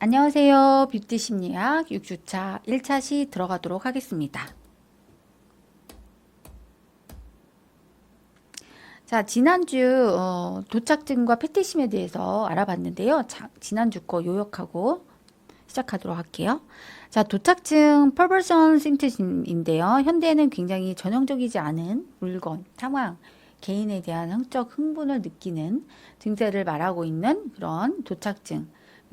안녕하세요. 뷰티 심리학 6주차 1차 시 들어가도록 하겠습니다. 자, 지난주 도착증과 패티심에 대해서 알아봤는데요. 지난주 거 요약하고 시작하도록 할게요. 자, 도착증 퍼버션 심토인데요. 현대에는 굉장히 전형적이지 않은 물건, 상황, 개인에 대한 성적 흥분을 느끼는 증세를 말하고 있는 그런 도착증.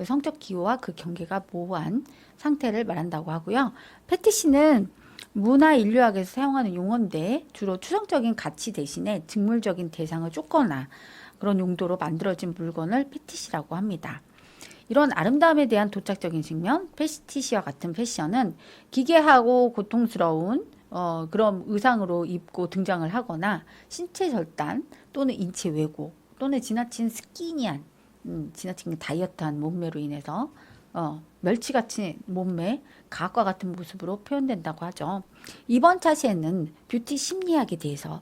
성적 기호와 그 경계가 모호한 상태를 말한다고 하고요. 패티시는 문화 인류학에서 사용하는 용어인데 주로 추상적인 가치 대신에 직물적인 대상을 쫓거나 그런 용도로 만들어진 물건을 패티시라고 합니다. 이런 아름다움에 대한 도착적인 측면, 패티시와 같은 패션은 기괴하고 고통스러운 그런 의상으로 입고 등장을 하거나 신체 절단 또는 인체 왜곡 또는 지나친 스키니한 지나친 다이어트한 몸매로 인해서 멸치같이 몸매, 가학과 같은 모습으로 표현된다고 하죠. 이번 차시에는 뷰티 심리학에 대해서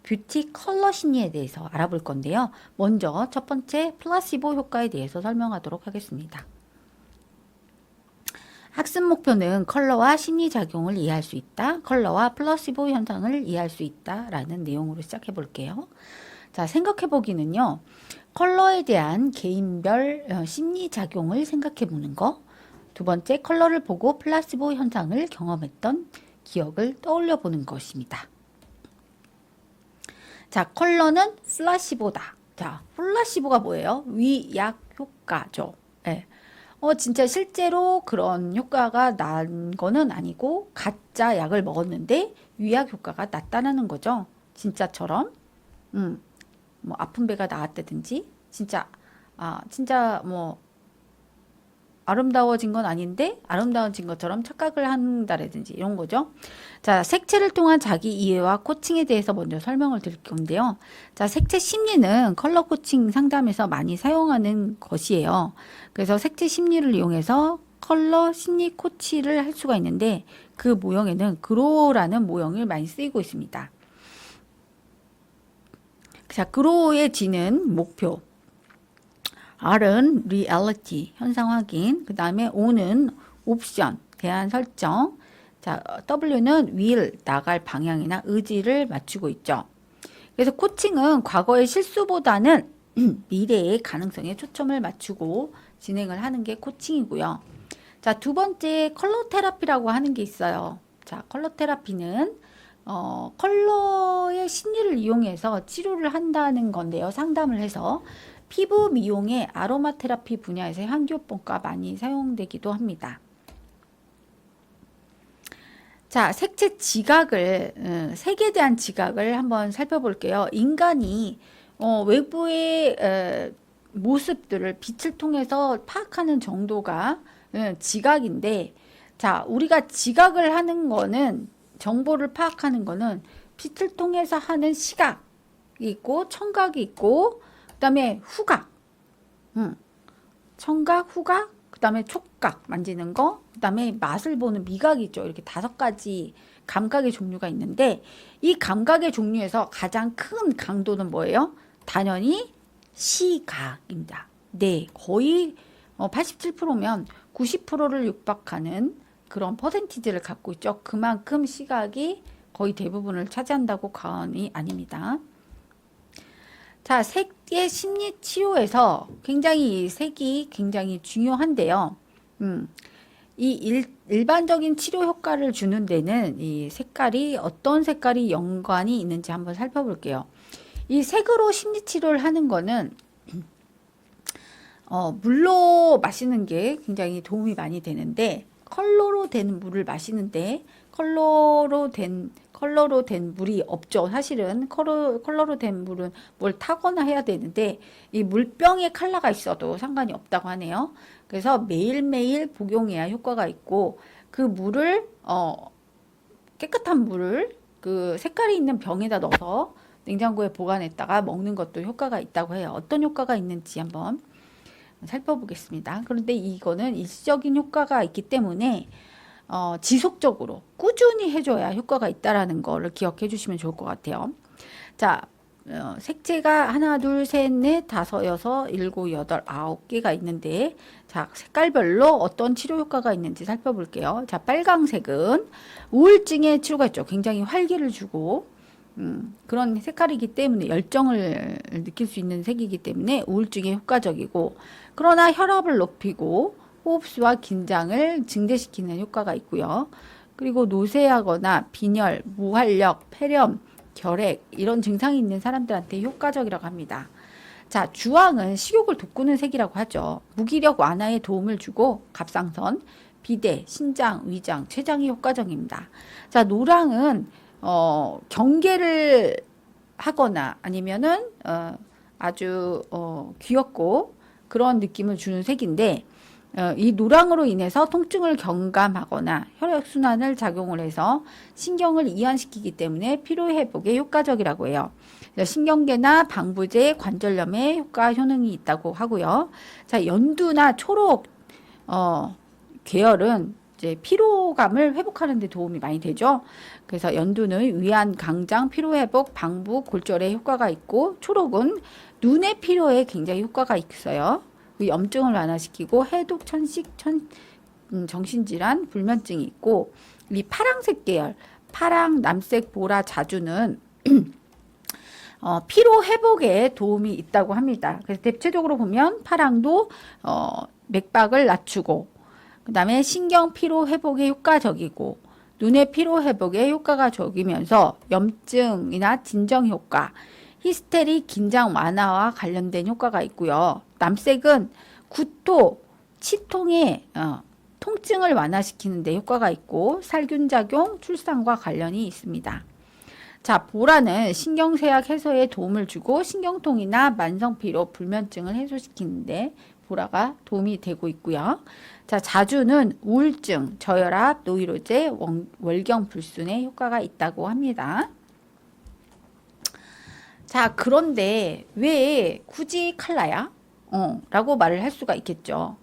뷰티 컬러 심리에 대해서 알아볼 건데요. 먼저 첫 번째 플라시보 효과에 대해서 설명하도록 하겠습니다. 학습 목표는 컬러와 심리작용을 이해할 수 있다. 컬러와 플라시보 현상을 이해할 수 있다. 라는 내용으로 시작해 볼게요. 자, 생각해 보기는요. 컬러에 대한 개인별 심리작용을 생각해 보는 거. 두 번째, 컬러를 보고 플라시보 현상을 경험했던 기억을 떠올려 보는 것입니다. 자, 컬러는 플라시보다. 자, 플라시보가 뭐예요? 위약 효과죠. 예. 진짜 실제로 그런 효과가 난 거는 아니고 가짜 약을 먹었는데 위약 효과가 났다는 거죠. 진짜처럼. 뭐 아픈 배가 나았다든지 진짜 뭐 아름다워진 건 아닌데 아름다워진 것처럼 착각을 한다라든지 이런 거죠. 자, 색채를 통한 자기 이해와 코칭에 대해서 먼저 설명을 드릴 건데요. 자, 색채 심리는 컬러 코칭 상담에서 많이 사용하는 것이에요. 그래서 색채 심리를 이용해서 컬러 심리 코치를 할 수가 있는데 그 모형에는 그로우라는 모형을 많이 쓰이고 있습니다. 자, 그로우의 G는 목표, R은 reality, 현상 확인, 그 다음에 O는 옵션, 대안 설정, 자, W는 will, 나갈 방향이나 의지를 맞추고 있죠. 그래서 코칭은 과거의 실수보다는 미래의 가능성에 초점을 맞추고 진행을 하는 게 코칭이고요. 자, 두 번째 컬러 테라피라고 하는 게 있어요. 자, 컬러 테라피는 컬러의 심리를 이용해서 치료를 한다는 건데요. 상담을 해서 피부 미용의 아로마 테라피 분야에서 향기요법과 많이 사용되기도 합니다. 자, 색채 지각을, 색에 대한 지각을 한번 살펴볼게요. 인간이 외부의 모습들을 빛을 통해서 파악하는 정도가 지각인데, 자, 우리가 지각을 하는 거는 정보를 파악하는 거는 빛을 통해서 하는 시각이 있고 청각이 있고 그 다음에 후각, 청각, 후각, 그 다음에 촉각 만지는 거, 그 다음에 맛을 보는 미각이 있죠. 이렇게 5가지 감각의 종류가 있는데 이 감각의 종류에서 가장 큰 강도는 뭐예요? 당연히 시각입니다. 네, 거의 87%면 90%를 육박하는 그런 퍼센티지를 갖고 있죠. 그만큼 시각이 거의 대부분을 차지한다고 과언이 아닙니다. 자, 색의 심리 치료에서 굉장히 색이 굉장히 중요한데요. 일반적인 치료 효과를 주는 데는 이 색깔이 어떤 색깔이 연관이 있는지 한번 살펴볼게요. 이 색으로 심리 치료를 하는 거는 물로 마시는 게 굉장히 도움이 많이 되는데 컬러로 된 물을 마시는데 컬러로 된 물이 없죠. 사실은 컬러로 된 물은 뭘 타거나 해야 되는데 이 물병에 컬러가 있어도 상관이 없다고 하네요. 그래서 매일매일 복용해야 효과가 있고 그 물을 깨끗한 물을 그 색깔이 있는 병에다 넣어서 냉장고에 보관했다가 먹는 것도 효과가 있다고 해요. 어떤 효과가 있는지 한번 살펴보겠습니다. 그런데 이거는 일시적인 효과가 있기 때문에 지속적으로 꾸준히 해줘야 효과가 있다라는 거를 기억해 주시면 좋을 것 같아요. 자, 색채가 하나, 둘, 셋, 넷, 다섯, 여섯, 일곱, 여덟, 아홉 개가 있는데, 자, 색깔별로 어떤 치료 효과가 있는지 살펴볼게요. 자, 빨강색은 우울증의 치료가 있죠. 굉장히 활기를 주고, 그런 색깔이기 때문에 열정을 느낄 수 있는 색이기 때문에 우울증에 효과적이고, 그러나 혈압을 높이고 호흡수와 긴장을 증대시키는 효과가 있고요. 그리고 노쇠하거나 빈혈, 무활력, 폐렴, 결핵 이런 증상이 있는 사람들한테 효과적이라고 합니다. 자, 주황은 식욕을 돋구는 색이라고 하죠. 무기력 완화에 도움을 주고 갑상선, 비대, 신장, 위장, 췌장이 효과적입니다. 자, 노랑은 경계를 하거나 아니면은 아주 귀엽고 그런 느낌을 주는 색인데 이 노랑으로 인해서 통증을 경감하거나 혈액순환을 작용을 해서 신경을 이완시키기 때문에 피로회복에 효과적이라고 해요. 신경계나 방부제, 관절염에 효과 효능이 있다고 하고요. 자, 연두나 초록 계열은 이제 피로감을 회복하는 데 도움이 많이 되죠. 그래서 연두는 위안, 강장, 피로회복, 방부, 골절에 효과가 있고, 초록은 눈의 피로에 굉장히 효과가 있어요. 염증을 완화시키고 해독, 천식, 정신질환, 불면증이 있고, 이 파랑색 계열, 파랑, 남색, 보라, 자주는 피로 회복에 도움이 있다고 합니다. 그래서 대체적으로 보면 파랑도 맥박을 낮추고, 그 다음에 신경 피로 회복에 효과적이고, 눈의 피로 회복에 효과가 적이면서 염증이나 진정 효과, 히스테리, 긴장 완화와 관련된 효과가 있고요. 남색은 구토, 치통의 통증을 완화시키는 데 효과가 있고 살균 작용, 출산과 관련이 있습니다. 자, 보라는 신경쇠약 해소에 도움을 주고 신경통이나 만성피로, 불면증을 해소시키는데 보라가 도움이 되고 있고요. 자, 자주는 우울증, 저혈압, 노이로제, 월경불순에 효과가 있다고 합니다. 자, 그런데 왜 굳이 칼라야? 라고 말을 할 수가 있겠죠.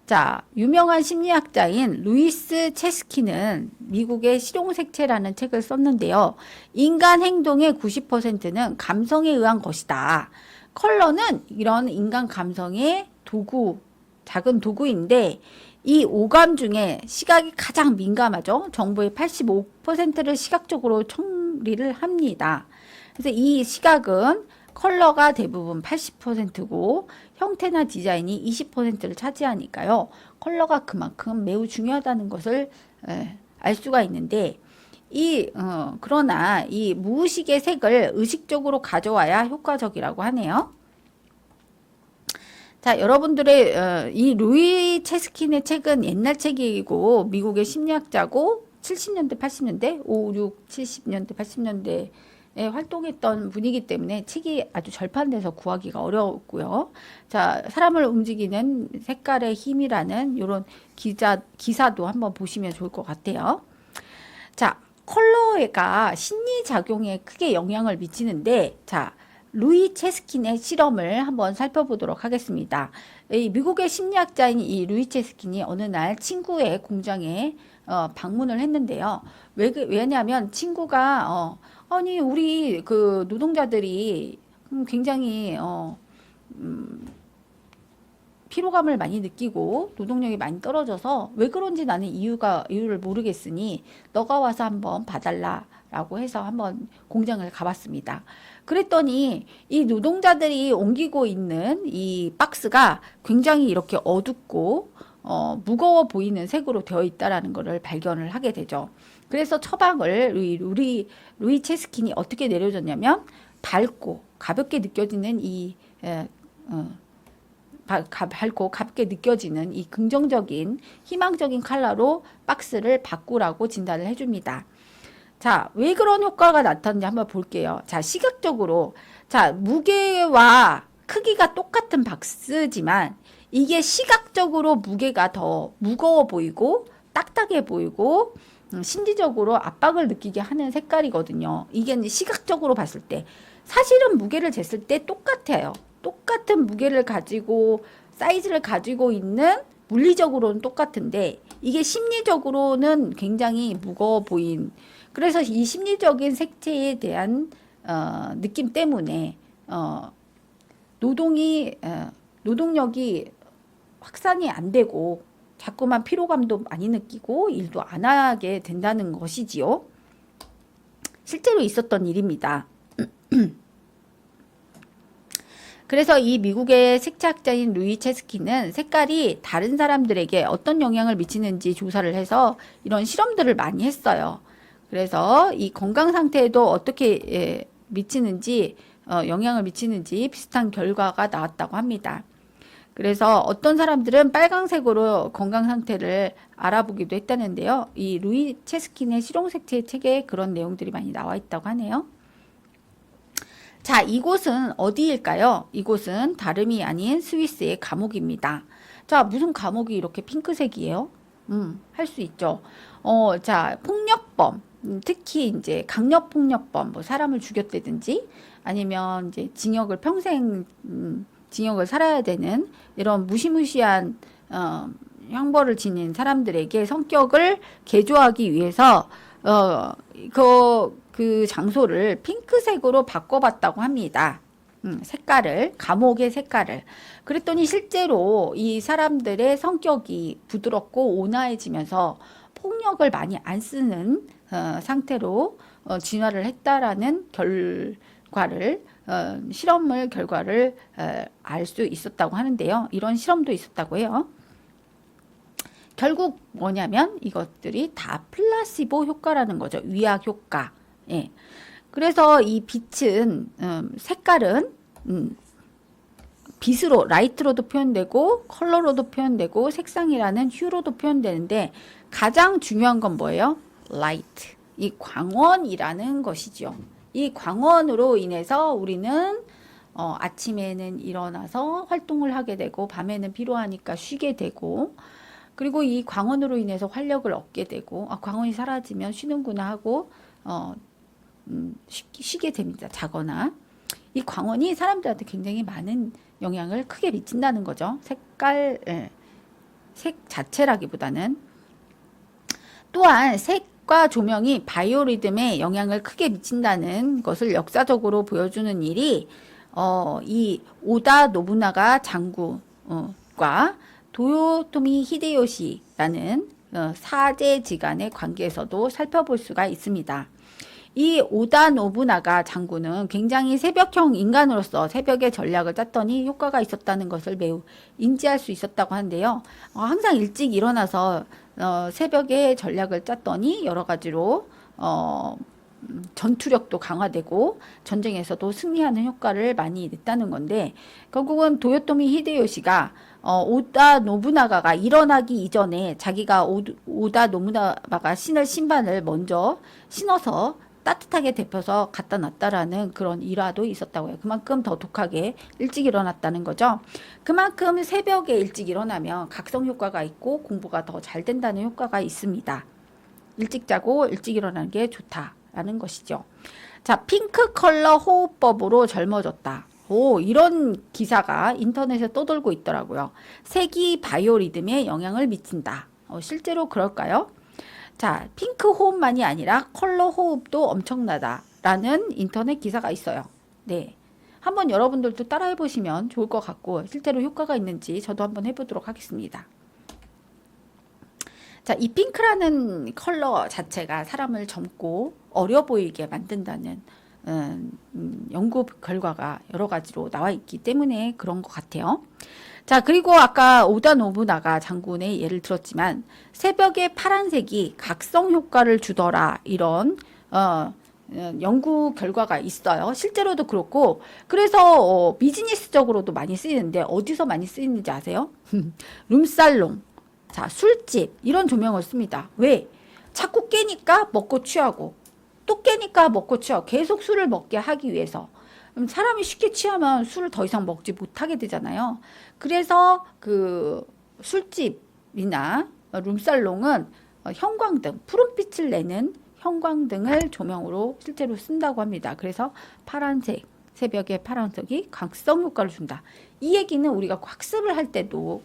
자, 유명한 심리학자인 루이스 체스키는 미국의 실용색채라는 책을 썼는데요. 인간 행동의 90%는 감성에 의한 것이다. 컬러는 이런 인간 감성의 도구, 작은 도구인데 이 오감 중에 시각이 가장 민감하죠. 정보의 85%를 시각적으로 처리를 합니다. 그래서 이 시각은 컬러가 대부분 80%고 형태나 디자인이 20%를 차지하니까요. 컬러가 그만큼 매우 중요하다는 것을 알 수가 있는데 그러나 이 무의식의 색을 의식적으로 가져와야 효과적이라고 하네요. 자, 여러분들의 이 루이 체스킨의 책은 옛날 책이고 미국의 심리학자고 70년대, 80년대, 5, 6, 70년대, 80년대 활동했던 분이기 때문에 책이 아주 절판돼서 구하기가 어려웠고요. 자, 사람을 움직이는 색깔의 힘이라는 이런 기사도 한번 보시면 좋을 것 같아요. 자, 컬러가 심리작용에 크게 영향을 미치는데, 자, 루이 체스킨의 실험을 한번 살펴보도록 하겠습니다. 이 미국의 심리학자인 이 루이 체스킨이 어느 날 친구의 공장에 방문을 했는데요. 왜냐하면 친구가 아니 우리 그 노동자들이 굉장히 피로감을 많이 느끼고 노동력이 많이 떨어져서 왜 그런지 나는 이유를 모르겠으니 너가 와서 한번 봐달라라고 해서 한번 공장을 가봤습니다. 그랬더니 이 노동자들이 옮기고 있는 이 박스가 굉장히 이렇게 어둡고 무거워 보이는 색으로 되어 있다라는 것을 발견을 하게 되죠. 그래서 처방을 루이 체스킨이 어떻게 내려줬냐면 밝고 가볍게 느껴지는 밝고 가볍게 느껴지는 이 긍정적인 희망적인 컬러로 박스를 바꾸라고 진단을 해줍니다. 자, 왜 그런 효과가 나타났는지 한번 볼게요. 자, 시각적으로 자, 무게와 크기가 똑같은 박스지만 이게 시각적으로 무게가 더 무거워 보이고 딱딱해 보이고 심리적으로 압박을 느끼게 하는 색깔이거든요. 이게 시각적으로 봤을 때 사실은 무게를 쟀을 때 똑같아요. 똑같은 무게를 가지고 사이즈를 가지고 있는 물리적으로는 똑같은데 이게 심리적으로는 굉장히 무거워 보인 그래서 이 심리적인 색채에 대한 느낌 때문에 노동력이 확산이 안 되고 자꾸만 피로감도 많이 느끼고 일도 안 하게 된다는 것이지요. 실제로 있었던 일입니다. 그래서 이 미국의 색채학자인 루이 체스키는 색깔이 다른 사람들에게 어떤 영향을 미치는지 조사를 해서 이런 실험들을 많이 했어요. 그래서 이 건강 상태에도 어떻게 미치는지 영향을 미치는지 비슷한 결과가 나왔다고 합니다. 그래서 어떤 사람들은 빨강색으로 건강 상태를 알아보기도 했다는데요. 이 루이 체스킨의 실용색채 책에 그런 내용들이 많이 나와 있다고 하네요. 자, 이곳은 어디일까요? 이곳은 다름이 아닌 스위스의 감옥입니다. 자, 무슨 감옥이 이렇게 핑크색이에요? 할 수 있죠. 자, 폭력범, 특히 이제 강력폭력범, 뭐 사람을 죽였다든지 아니면 이제 징역을 평생, 징역을 살아야 되는 이런 무시무시한, 형벌을 지닌 사람들에게 성격을 개조하기 위해서, 그 장소를 핑크색으로 바꿔봤다고 합니다. 색깔을, 감옥의 색깔을. 그랬더니 실제로 이 사람들의 성격이 부드럽고 온화해지면서 폭력을 많이 안 쓰는 상태로 진화를 했다라는 결과를, 결과를 알 수 있었다고 하는데요. 이런 실험도 있었다고 해요. 결국 뭐냐면 이것들이 다 플라시보 효과라는 거죠. 위약 효과. 예. 그래서 이 빛은, 색깔은, 빛으로, 라이트로도 표현되고, 컬러로도 표현되고, 색상이라는 휴로도 표현되는데, 가장 중요한 건 뭐예요? 라이트. 이 광원이라는 것이죠. 이 광원으로 인해서 우리는, 아침에는 일어나서 활동을 하게 되고, 밤에는 피로하니까 쉬게 되고, 그리고 이 광원으로 인해서 활력을 얻게 되고, 광원이 사라지면 쉬는구나 하고, 쉬게 됩니다. 자거나. 이 광원이 사람들한테 굉장히 많은 영향을 크게 미친다는 거죠. 색 자체라기보다는. 또한 색과 조명이 바이오리듬에 영향을 크게 미친다는 것을 역사적으로 보여주는 일이 이 오다 노부나가 장군과 도요토미 히데요시라는 사제지간의 관계에서도 살펴볼 수가 있습니다. 이 오다 노부나가 장군은 굉장히 새벽형 인간으로서 새벽에 전략을 짰더니 효과가 있었다는 것을 매우 인지할 수 있었다고 하는데요. 항상 일찍 일어나서 새벽에 전략을 짰더니 여러 가지로 전투력도 강화되고 전쟁에서도 승리하는 효과를 많이 냈다는 건데, 결국은 도요토미 히데요시가 오다 노부나가가 일어나기 이전에 자기가 오다 노부나가가 신을 신발을 먼저 신어서 따뜻하게 데펴서 갖다 놨다라는 그런 일화도 있었다고 해요. 그만큼 더 독하게 일찍 일어났다는 거죠. 그만큼 새벽에 일찍 일어나면 각성 효과가 있고 공부가 더 잘 된다는 효과가 있습니다. 일찍 자고 일찍 일어나는 게 좋다라는 것이죠. 자, 핑크 컬러 호흡법으로 젊어졌다. 이런 기사가 인터넷에 떠돌고 있더라고요. 색이 바이오리듬에 영향을 미친다. 실제로 그럴까요? 자, 핑크 호흡만이 아니라 컬러 호흡도 엄청나다라는 인터넷 기사가 있어요. 네. 한번 여러분들도 따라 해보시면 좋을 것 같고, 실제로 효과가 있는지 저도 한번 해보도록 하겠습니다. 자, 이 핑크라는 컬러 자체가 사람을 젊고 어려 보이게 만든다는 연구 결과가 여러 가지로 나와 있기 때문에 그런 것 같아요. 자, 그리고 아까 오다 노부나가 장군의 예를 들었지만 새벽에 파란색이 각성 효과를 주더라, 이런 연구 결과가 있어요. 실제로도 그렇고, 그래서 비즈니스적으로도 많이 쓰이는데 어디서 많이 쓰이는지 아세요? 룸살롱, 자, 술집, 이런 조명을 씁니다. 왜? 자꾸 깨니까 먹고 취하고, 또 깨니까 먹고 취하고, 계속 술을 먹게 하기 위해서. 사람이 쉽게 취하면 술을 더 이상 먹지 못하게 되잖아요. 그래서 그 술집이나 룸살롱은 형광등, 푸른빛을 내는 형광등을 조명으로 실제로 쓴다고 합니다. 그래서 파란색, 새벽에 파란색이 각성 효과를 준다. 이 얘기는 우리가 학습을 할 때도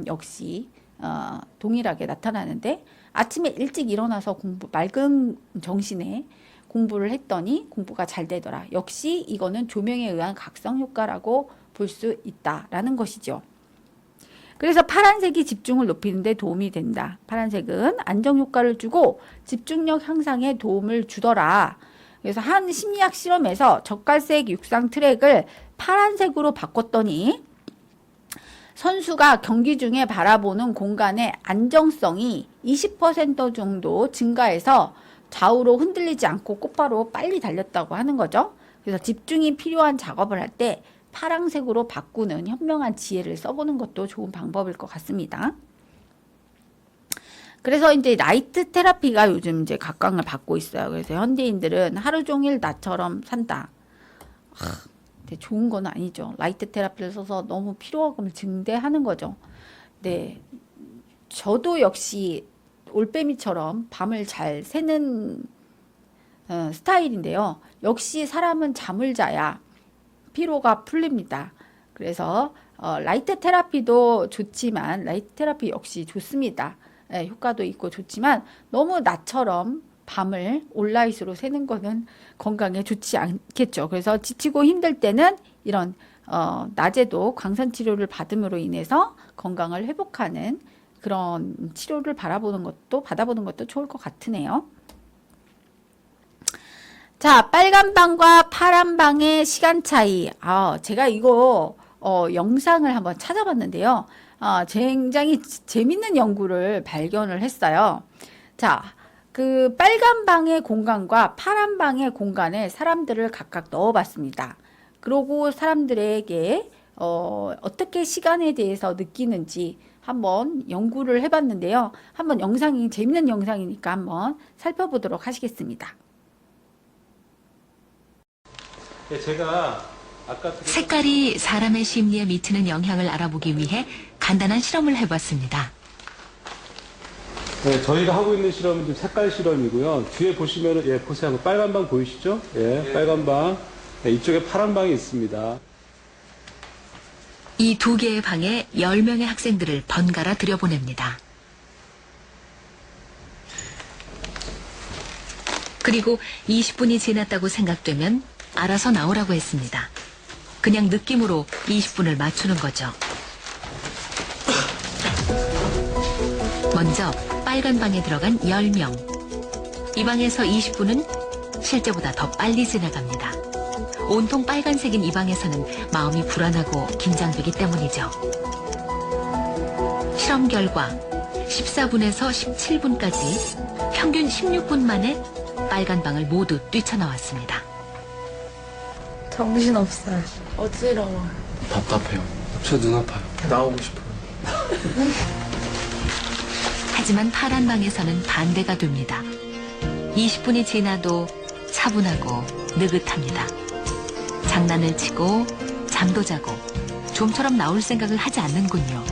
역시 동일하게 나타나는데, 아침에 일찍 일어나서 맑은 정신에 공부를 했더니 공부가 잘 되더라. 역시 이거는 조명에 의한 각성 효과라고 볼 수 있다라는 것이죠. 그래서 파란색이 집중을 높이는 데 도움이 된다. 파란색은 안정 효과를 주고 집중력 향상에 도움을 주더라. 그래서 한 심리학 실험에서 젓갈색 육상 트랙을 파란색으로 바꿨더니 선수가 경기 중에 바라보는 공간의 안정성이 20% 정도 증가해서 좌우로 흔들리지 않고 곧바로 빨리 달렸다고 하는 거죠. 그래서 집중이 필요한 작업을 할 때 파란색으로 바꾸는 현명한 지혜를 써보는 것도 좋은 방법일 것 같습니다. 그래서 이제 라이트 테라피가 요즘 이제 각광을 받고 있어요. 그래서 현대인들은 하루 종일 나처럼 산다. 좋은 건 아니죠. 라이트 테라피를 써서 너무 피로감을 증대하는 거죠. 네, 저도 역시 올빼미처럼 밤을 잘 새는 스타일인데요. 역시 사람은 잠을 자야 피로가 풀립니다. 그래서 라이트 테라피도 좋지만 라이트 테라피 역시 좋습니다. 네, 효과도 있고 좋지만 너무 나처럼 밤을 온라이트로 새는 거는 건강에 좋지 않겠죠. 그래서 지치고 힘들 때는 이런 낮에도 광선 치료를 받음으로 인해서 건강을 회복하는 그런 치료를 받아보는 것도 좋을 것 같으네요. 자, 빨간 방과 파란 방의 시간 차이. 제가 이거 영상을 한번 찾아봤는데요. 굉장히 재밌는 연구를 발견을 했어요. 자, 그 빨간 방의 공간과 파란 방의 공간에 사람들을 각각 넣어봤습니다. 그러고 사람들에게 어떻게 시간에 대해서 느끼는지 한번 연구를 해봤는데요. 한번 재밌는 영상이니까 한번 살펴보도록 하시겠습니다. 네, 제가 아까 색깔이 사람의 심리에 미치는 영향을 알아보기 위해 간단한 실험을 해봤습니다. 네, 저희가 하고 있는 실험은 지금 색깔 실험이고요. 뒤에 보시면은 보세요. 빨간 방 보이시죠? 빨간 방. 네, 이쪽에 파란 방이 있습니다. 이 두 개의 방에 10명의 학생들을 번갈아 들여보냅니다. 그리고 20분이 지났다고 생각되면 알아서 나오라고 했습니다. 그냥 느낌으로 20분을 맞추는 거죠. 먼저 빨간 방에 들어간 10명. 이 방에서 20분은 실제보다 더 빨리 지나갑니다. 온통 빨간색인 이 방에서는 마음이 불안하고 긴장되기 때문이죠. 실험 결과 14분에서 17분까지 평균 16분 만에 빨간 방을 모두 뛰쳐나왔습니다. 정신없어요. 어지러워. 답답해요. 저 눈 아파요. 나오고 싶어요. 하지만 파란 방에서는 반대가 됩니다. 20분이 지나도 차분하고 느긋합니다. 장난을 치고 잠도 자고 좀처럼 나올 생각을 하지 않는군요.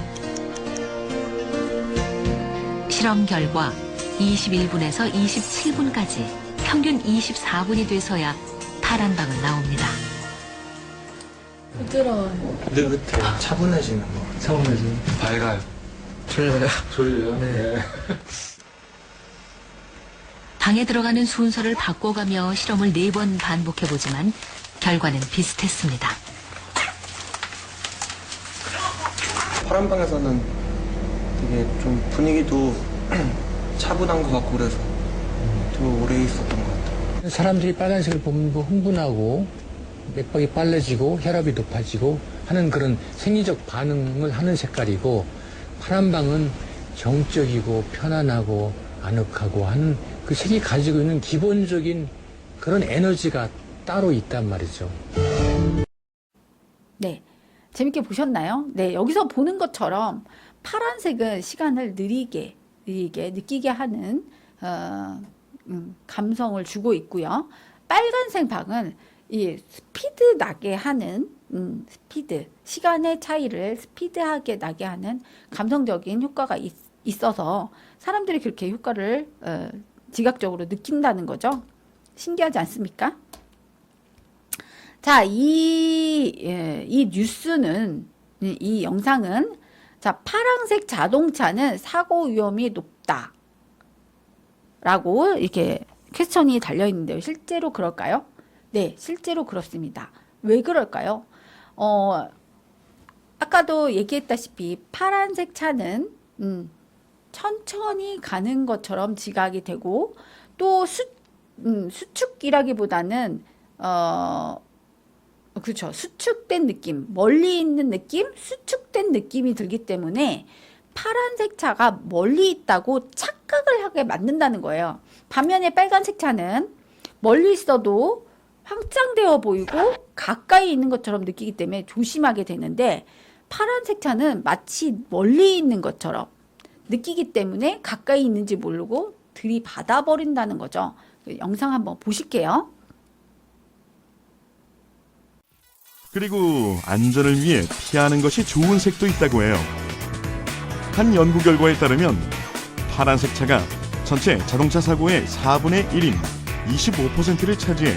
실험 결과 21분에서 27분까지 평균 24분이 돼서야 파란 방은 나옵니다. 부드러워요. 느긋해요. 차분해지는 거. 차분해지는. 밝아요. 졸려요. 졸려요? 네. 방에 들어가는 순서를 바꿔가며 실험을 4번 반복해보지만 결과는 비슷했습니다. 파란 방에서는 되게 좀 분위기도 차분한 것 같고 그래서 좀 오래 있었던 것 같아요. 사람들이 빨간색을 보면 뭐 흥분하고 맥박이 빨라지고 혈압이 높아지고 하는 그런 생리적 반응을 하는 색깔이고, 파란 방은 정적이고 편안하고 아늑하고 하는 그 색이 가지고 있는 기본적인 그런 에너지가 따로 있단 말이죠. 네, 재밌게 보셨나요? 네, 여기서 보는 것처럼 파란색은 시간을 느리게 느끼게 하는 감성을 주고 있고요. 빨간색 방은 이 스피드 나게 하는 시간의 차이를 스피드하게 나게 하는 감성적인 효과가 있어서 사람들이 그렇게 효과를 지각적으로 느낀다는 거죠. 신기하지 않습니까? 자, 이 뉴스는, 이 영상은, 자, 파란색 자동차는 사고 위험이 높다 라고 이렇게 퀘스천이 달려 있는데요. 실제로 그럴까요? 네, 실제로 그렇습니다. 왜 그럴까요? 아까도 얘기했다시피 파란색 차는 천천히 가는 것처럼 지각이 되고 또 수축이라기보다는 그렇죠. 수축된 느낌, 멀리 있는 느낌, 수축된 느낌이 들기 때문에 파란색 차가 멀리 있다고 착각을 하게 만든다는 거예요. 반면에 빨간색 차는 멀리 있어도 확장되어 보이고 가까이 있는 것처럼 느끼기 때문에 조심하게 되는데 파란색 차는 마치 멀리 있는 것처럼 느끼기 때문에 가까이 있는지 모르고 들이받아 버린다는 거죠. 영상 한번 보실게요. 그리고 안전을 위해 피하는 것이 좋은 색도 있다고 해요. 한 연구 결과에 따르면 파란색 차가 전체 자동차 사고의 4분의 1인 25%를 차지해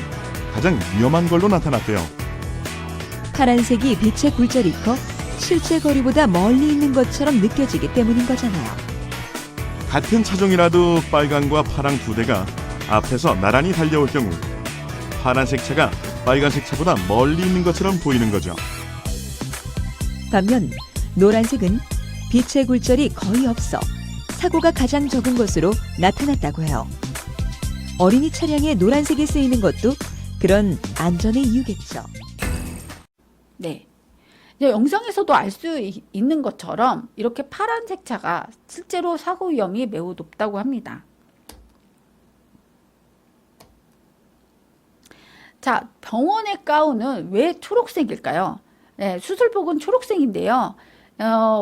가장 위험한 걸로 나타났대요. 파란색이 빛의 굴절이 커 실제 거리보다 멀리 있는 것처럼 느껴지기 때문인 거잖아요. 같은 차종이라도 빨강과 파랑 두 대가 앞에서 나란히 달려올 경우 파란색 차가 빨간색 차보다 멀리 있는 것처럼 보이는 거죠. 반면 노란색은 빛의 굴절이 거의 없어 사고가 가장 적은 것으로 나타났다고 해요. 어린이 차량에 노란색이 쓰이는 것도 그런 안전의 이유겠죠. 네. 이제 영상에서도 알 수 있는 것처럼 이렇게 파란색 차가 실제로 사고 위험이 매우 높다고 합니다. 자, 병원의 가운은 왜 초록색일까요? 네, 수술복은 초록색인데요.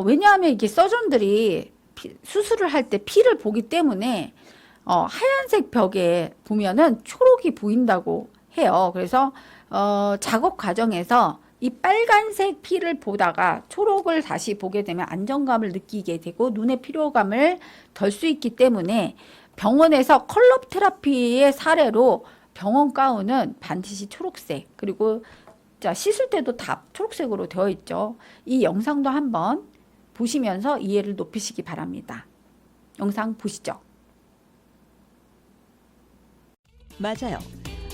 왜냐하면 이게 서전들이 수술을 할 때 피를 보기 때문에 하얀색 벽에 보면은 초록이 보인다고 해요. 그래서 작업 과정에서 이 빨간색 피를 보다가 초록을 다시 보게 되면 안정감을 느끼게 되고 눈의 피로감을 덜 수 있기 때문에 병원에서 컬러 테라피의 사례로 병원 가운은 반드시 초록색, 그리고 자, 씻을 때도 다 초록색으로 되어 있죠. 이 영상도 한번 보시면서 이해를 높이시기 바랍니다. 영상 보시죠. 맞아요.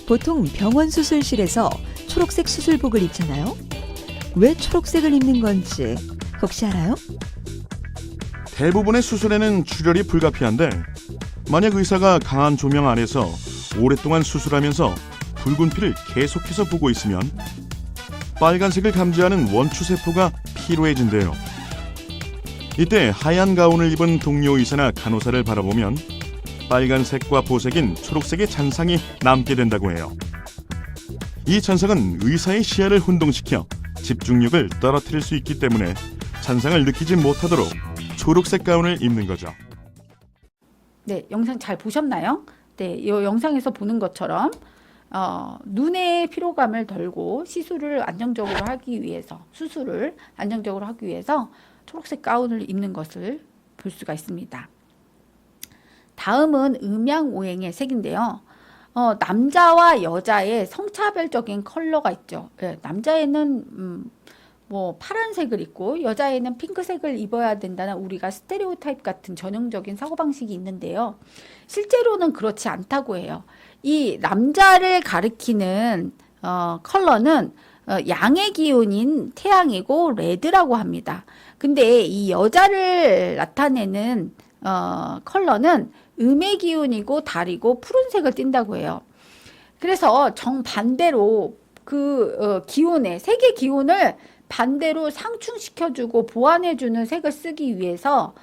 보통 병원 수술실에서 초록색 수술복을 입잖아요. 왜 초록색을 입는 건지 혹시 알아요? 대부분의 수술에는 출혈이 불가피한데 만약 의사가 강한 조명 아래서 오랫동안 수술하면서 붉은 피를 계속해서 보고 있으면 빨간색을 감지하는 원추세포가 피로해진대요. 이때 하얀 가운을 입은 동료 의사나 간호사를 바라보면 빨간색과 보색인 초록색의 잔상이 남게 된다고 해요. 이 잔상은 의사의 시야를 혼동시켜 집중력을 떨어뜨릴 수 있기 때문에 잔상을 느끼지 못하도록 초록색 가운을 입는 거죠. 네, 영상 잘 보셨나요? 네, 이 영상에서 보는 것처럼 눈의 피로감을 덜고 수술을 안정적으로 하기 위해서 초록색 가운을 입는 것을 볼 수가 있습니다. 다음은 음양오행의 색인데요. 남자와 여자의 성차별적인 컬러가 있죠. 네, 남자애는 뭐 파란색을 입고 여자애는 핑크색을 입어야 된다는 우리가 스테레오타입 같은 전형적인 사고방식이 있는데요. 실제로는 그렇지 않다고 해요. 이 남자를 가리키는 컬러는 양의 기운인 태양이고 레드라고 합니다. 근데 이 여자를 나타내는 컬러는 음의 기운이고 달이고 푸른색을 띈다고 해요. 그래서 정반대로 그 기운의 색의 기운을 반대로 상충시켜주고 보완해주는 색을 쓰기 위해서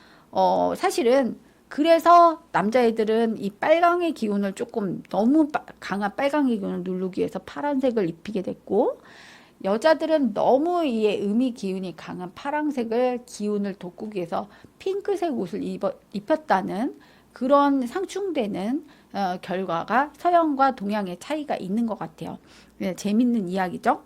사실은 그래서 남자애들은 이 빨강의 기운을 조금 너무 강한 빨강의 기운을 누르기 위해서 파란색을 입히게 됐고 여자들은 너무 이 음의 기운이 강한 파란색을 기운을 돋구기 위해서 핑크색 옷을 입혔다는 그런 상충되는 결과가 서양과 동양의 차이가 있는 것 같아요. 네, 재밌는 이야기죠.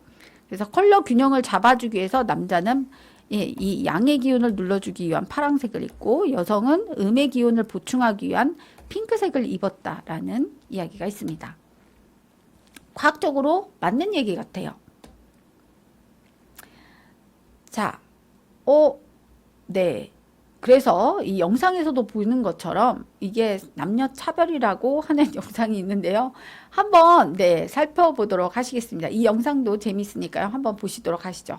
그래서 컬러 균형을 잡아주기 위해서 남자는 이 양의 기운을 눌러주기 위한 파란색을 입고 여성은 음의 기운을 보충하기 위한 핑크색을 입었다라는 이야기가 있습니다. 과학적으로 맞는 얘기 같아요. 자, 네. 그래서 이 영상에서도 보이는 것처럼 이게 남녀 차별이라고 하는 영상이 있는데요. 한번 네, 살펴보도록 하시겠습니다. 이 영상도 재밌으니까요. 한번 보시도록 하시죠.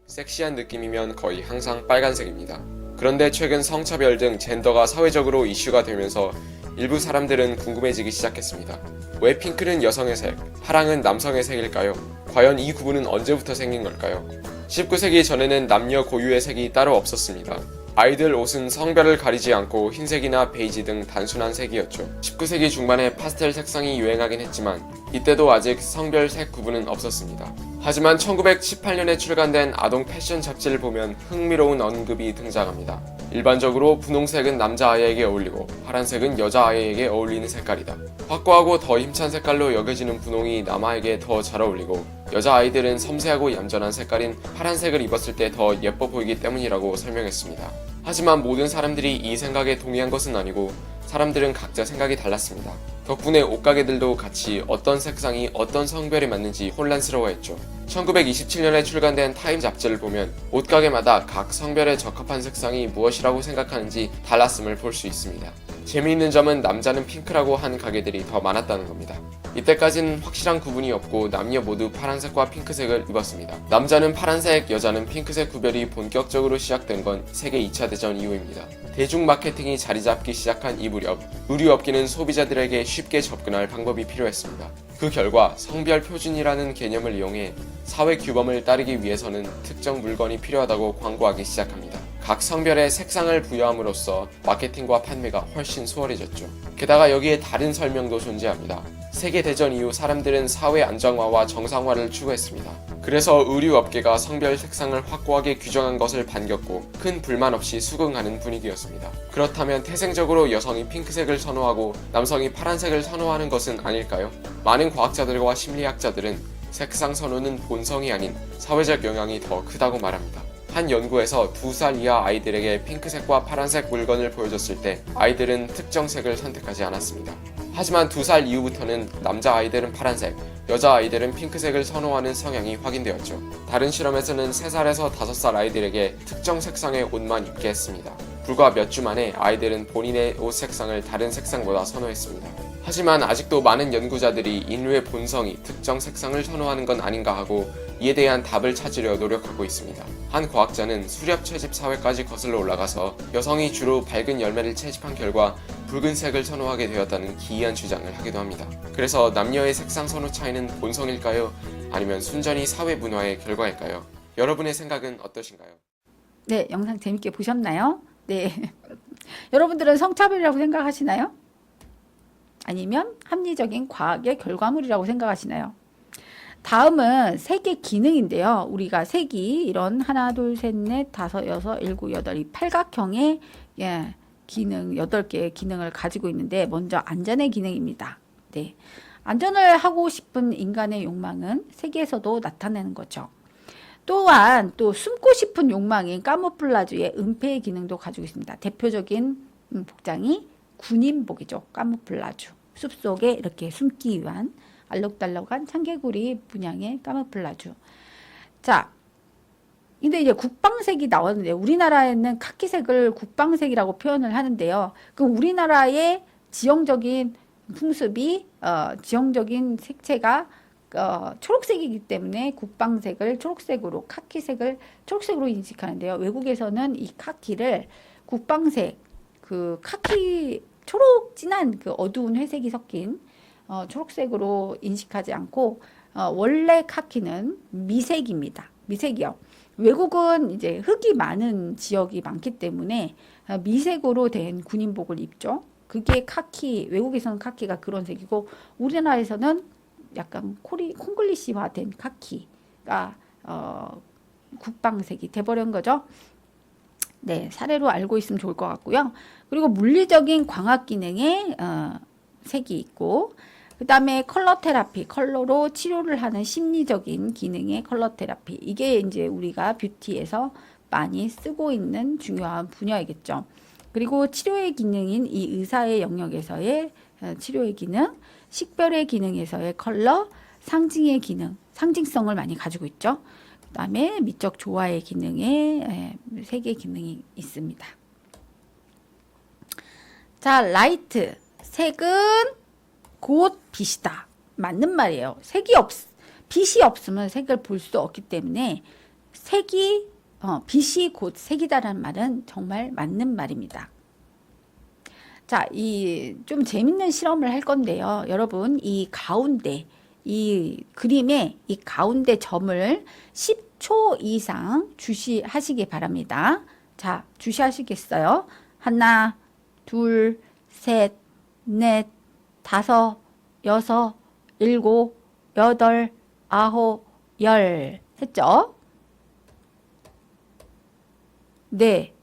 섹시한 느낌이면 거의 항상 빨간색입니다. 그런데 최근 성차별 등 젠더가 사회적으로 이슈가 되면서 일부 사람들은 궁금해지기 시작했습니다. 왜 핑크는 여성의 색, 파랑은 남성의 색일까요? 과연 이 구분은 언제부터 생긴 걸까요? 19세기 전에는 남녀 고유의 색이 따로 없었습니다. 아이들 옷은 성별을 가리지 않고 흰색이나 베이지 등 단순한 색이었죠. 19세기 중반에 파스텔 색상이 유행하긴 했지만 이때도 아직 성별 색 구분은 없었습니다. 하지만 1918년에 출간된 아동 패션 잡지를 보면 흥미로운 언급이 등장합니다. 일반적으로 분홍색은 남자아이에게 어울리고 파란색은 여자아이에게 어울리는 색깔이다. 확고하고 더 힘찬 색깔로 여겨지는 분홍이 남아에게 더 잘 어울리고 여자아이들은 섬세하고 얌전한 색깔인 파란색을 입었을 때 더 예뻐 보이기 때문이라고 설명했습니다. 하지만 모든 사람들이 이 생각에 동의한 것은 아니고 사람들은 각자 생각이 달랐습니다. 덕분에 옷가게들도 같이 어떤 색상이 어떤 성별에 맞는지 혼란스러워했죠. 1927년에 출간된 타임 잡지를 보면 옷가게마다 각 성별에 적합한 색상이 무엇이라고 생각하는지 달랐음을 볼 수 있습니다. 재미있는 점은 남자는 핑크라고 한 가게들이 더 많았다는 겁니다. 이때까지는 확실한 구분이 없고 남녀 모두 파란색과 핑크색을 입었습니다. 남자는 파란색, 여자는 핑크색 구별이 본격적으로 시작된 건 세계 2차 대전 이후입니다. 대중 마케팅이 자리 잡기 시작한 이 무렵 의류업계는 소비자들에게 쉽게 접근할 방법이 필요했습니다. 그 결과 성별 표준이라는 개념을 이용해 사회 규범을 따르기 위해서는 특정 물건이 필요하다고 광고하기 시작합니다. 각 성별에 색상을 부여함으로써 마케팅과 판매가 훨씬 수월해졌죠. 게다가 여기에 다른 설명도 존재합니다. 세계대전 이후 사람들은 사회 안정화와 정상화를 추구했습니다. 그래서 의류업계가 성별 색상을 확고하게 규정한 것을 반겼고 큰 불만 없이 수긍하는 분위기였습니다. 그렇다면 태생적으로 여성이 핑크색을 선호하고 남성이 파란색을 선호하는 것은 아닐까요? 많은 과학자들과 심리학자들은 색상 선호는 본성이 아닌 사회적 영향이 더 크다고 말합니다. 한 연구에서 2살 이하 아이들에게 핑크색과 파란색 물건을 보여줬을 때 아이들은 특정 색을 선택하지 않았습니다. 하지만 2살 이후부터는 남자 아이들은 파란색, 여자 아이들은 핑크색을 선호하는 성향이 확인되었죠. 다른 실험에서는 3살에서 5살 아이들에게 특정 색상의 옷만 입게 했습니다. 불과 몇 주 만에 아이들은 본인의 옷 색상을 다른 색상보다 선호했습니다. 하지만 아직도 많은 연구자들이 인류의 본성이 특정 색상을 선호하는 건 아닌가 하고 이에 대한 답을 찾으려 노력하고 있습니다. 한 과학자는 수렵 채집 사회까지 거슬러 올라가서 여성이 주로 밝은 열매를 채집한 결과 붉은색을 선호하게 되었다는 기이한 주장을 하기도 합니다. 그래서 남녀의 색상 선호 차이는 본성일까요? 아니면 순전히 사회 문화의 결과일까요? 여러분의 생각은 어떠신가요? 네, 영상 재밌게 보셨나요? 네. 여러분들은 성차별이라고 생각하시나요? 아니면 합리적인 과학의 결과물이라고 생각하시나요? 다음은 색의 기능인데요. 우리가 색이 이런 하나, 둘, 셋, 넷, 다섯, 여섯, 일곱, 여덟 이 팔각형의 기능 8개의 기능을 가지고 있는데 먼저 안전의 기능입니다. 네. 안전을 하고 싶은 인간의 욕망은 색에서도 나타내는 거죠. 또한 또 숨고 싶은 욕망인 카모플라주의 은폐의 기능도 가지고 있습니다. 대표적인 복장이 군인복이죠. 카모플라주. 숲속에 이렇게 숨기 위한 알록달록한 청개구리 문양의 카모플라주. 자, 근데 이제 국방색이 나왔는데 우리나라에는 카키색을 국방색이라고 표현을 하는데요. 그 우리나라의 지형적인 풍습이 지형적인 색채가 초록색이기 때문에 국방색을 초록색으로 카키색을 초록색으로 인식하는데요. 외국에서는 이 카키를 국방색 그 카키 초록 진한 그 어두운 회색이 섞인 초록색으로 인식하지 않고 원래 카키는 미색입니다. 미색이요. 외국은 이제 흙이 많은 지역이 많기 때문에 미색으로 된 군인복을 입죠. 그게 카키, 외국에서는 카키가 그런 색이고 우리나라에서는 약간 콩글리시화된 카키가 국방색이 돼버린 거죠. 네, 사례로 알고 있으면 좋을 것 같고요. 그리고 물리적인 광학 기능의 색이 있고 그 다음에 컬러 테라피, 컬러로 치료를 하는 심리적인 기능의 컬러 테라피. 이게 이제 우리가 뷰티에서 많이 쓰고 있는 중요한 분야이겠죠. 그리고 치료의 기능인 이 의사의 영역에서의 치료의 기능, 식별의 기능에서의 컬러, 상징의 기능, 상징성을 많이 가지고 있죠. 그다음에 미적 조화의 기능에 3개 기능이 있습니다. 자, 라이트. 색은 곧 빛이다. 맞는 말이에요. 빛이 없으면 색을 볼 수 없기 때문에 빛이 곧 색이다라는 말은 정말 맞는 말입니다. 자, 좀 재밌는 실험을 할 건데요. 여러분, 이 가운데, 이 그림의 이 가운데 점을 10초 이상 주시하시기 바랍니다. 자, 주시하시겠어요? 하나, 둘, 셋, 넷, 다섯, 여섯, 일곱, 여덟, 아홉, 열. 했죠? 네.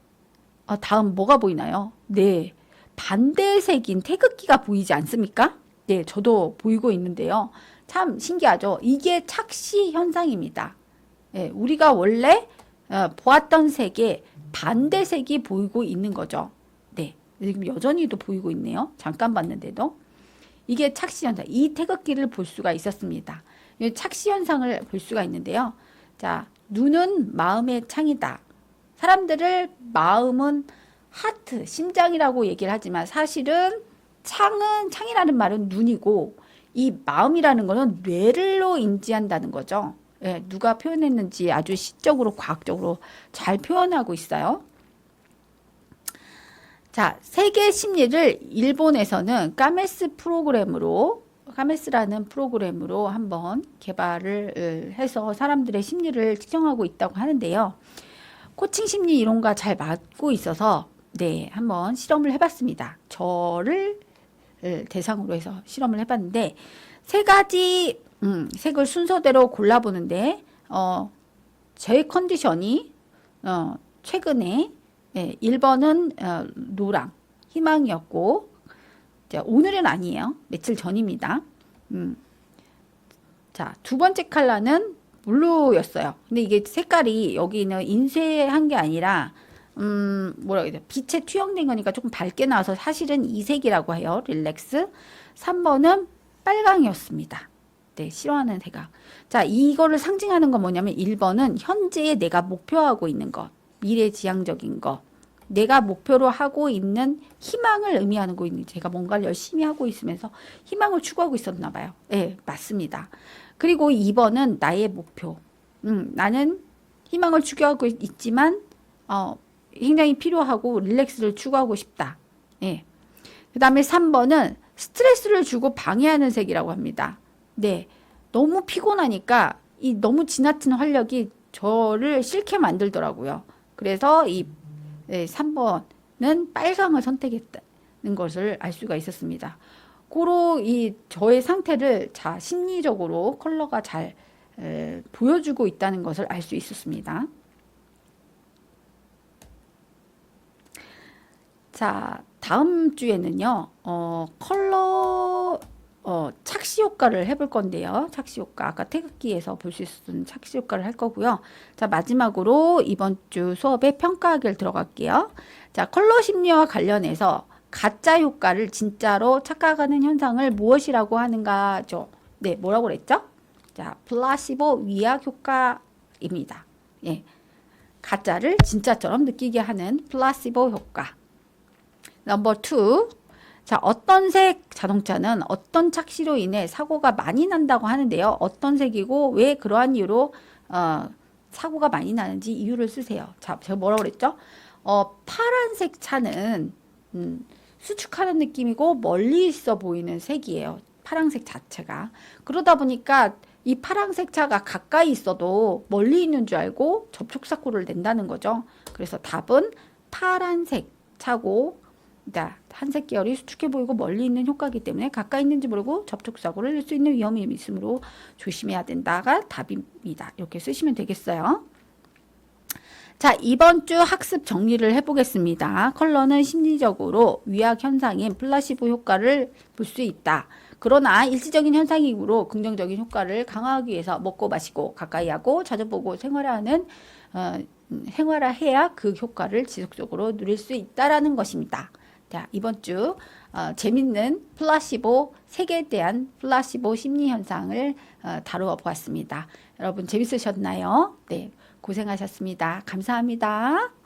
다음 뭐가 보이나요? 네. 반대색인 태극기가 보이지 않습니까? 네, 저도 보이고 있는데요. 참 신기하죠? 이게 착시 현상입니다. 네, 우리가 원래 보았던 색의 반대색이 보이고 있는 거죠. 네, 지금 여전히도 보이고 있네요. 잠깐 봤는데도. 이게 착시 현상. 이 태극기를 볼 수가 있었습니다. 착시 현상을 볼 수가 있는데요. 자, 눈은 마음의 창이다. 사람들을 마음은 하트, 심장이라고 얘기를 하지만 사실은 창이라는 말은 눈이고 이 마음이라는 거는 뇌를로 인지한다는 거죠. 예, 누가 표현했는지 아주 시적으로 과학적으로 잘 표현하고 있어요. 자, 세계 심리를 일본에서는 까메스라는 프로그램으로 한번 개발을 해서 사람들의 심리를 측정하고 있다고 하는데요. 코칭 심리 이론과 잘 맞고 있어서 네, 한번 실험을 해봤습니다. 저를 대상으로 해서 실험을 해봤는데 3가지 색을 순서대로 골라보는데 제 컨디션이 최근에 1번은 노랑 희망이었고 오늘은 아니에요. 며칠 전입니다. 자, 2번째 컬러는 블루였어요. 근데 이게 색깔이 여기는 인쇄한 게 아니라 뭐라 해야 돼? 빛에 투영된 거니까 조금 밝게 나와서 사실은 이 색이라고 해요. 릴렉스. 3번은 빨강이었습니다. 네, 싫어하는 색깔. 자, 이거를 상징하는 건 뭐냐면 1번은 현재에 내가 목표하고 있는 것, 미래지향적인 것, 내가 목표로 하고 있는 희망을 의미하는 거있는 제가 뭔가를 열심히 하고 있으면서 희망을 추구하고 있었나 봐요. 네, 맞습니다. 그리고 2번은 나의 목표. 나는 희망을 추구하고 있지만 굉장히 필요하고 릴렉스를 추구하고 싶다. 예. 그 다음에 3번은 스트레스를 주고 방해하는 색이라고 합니다. 네. 너무 피곤하니까 이 너무 지나친 활력이 저를 싫게 만들더라고요. 그래서 이 3번은 빨강을 선택했다는 것을 알 수가 있었습니다. 고로 저의 상태를 심리적으로 컬러가 잘 보여주고 있다는 것을 알 수 있었습니다. 자, 다음 주에는요, 컬러, 착시 효과를 해볼 건데요. 착시 효과. 아까 태극기에서 볼 수 있었던 착시 효과를 할 거고요. 자, 마지막으로 이번 주 수업에 평가하기를 들어갈게요. 자, 컬러 심리와 관련해서 가짜 효과를 진짜로 착각하는 현상을 무엇이라고 하는가죠? 네, 뭐라고 그랬죠? 자, 플라시보 위약 효과입니다. 예. 가짜를 진짜처럼 느끼게 하는 플라시보 효과. 넘버 2. 자, 어떤 색 자동차는 어떤 착시로 인해 사고가 많이 난다고 하는데요. 어떤 색이고 왜 그러한 이유로 사고가 많이 나는지 이유를 쓰세요. 자, 제가 뭐라고 그랬죠? 파란색 차는 수축하는 느낌이고 멀리 있어 보이는 색이에요. 파란색 자체가. 그러다 보니까 이 파란색 차가 가까이 있어도 멀리 있는 줄 알고 접촉사고를 낸다는 거죠. 그래서 답은 파란색 차고 한색 계열이 수축해 보이고 멀리 있는 효과이기 때문에 가까이 있는지 모르고 접촉사고를 낼 수 있는 위험이 있으므로 조심해야 된다가 답입니다. 이렇게 쓰시면 되겠어요. 자, 이번 주 학습 정리를 해보겠습니다. 컬러는 심리적으로 위약 현상인 플라시보 효과를 볼 수 있다. 그러나 일시적인 현상이므로 긍정적인 효과를 강화하기 위해서 먹고 마시고 가까이 하고 자주 보고 생활해야 그 효과를 지속적으로 누릴 수 있다라는 것입니다. 자, 이번 주 재밌는 플라시보 색에 대한 플라시보 심리 현상을 다루어 보았습니다. 여러분 재밌으셨나요? 네, 고생하셨습니다. 감사합니다.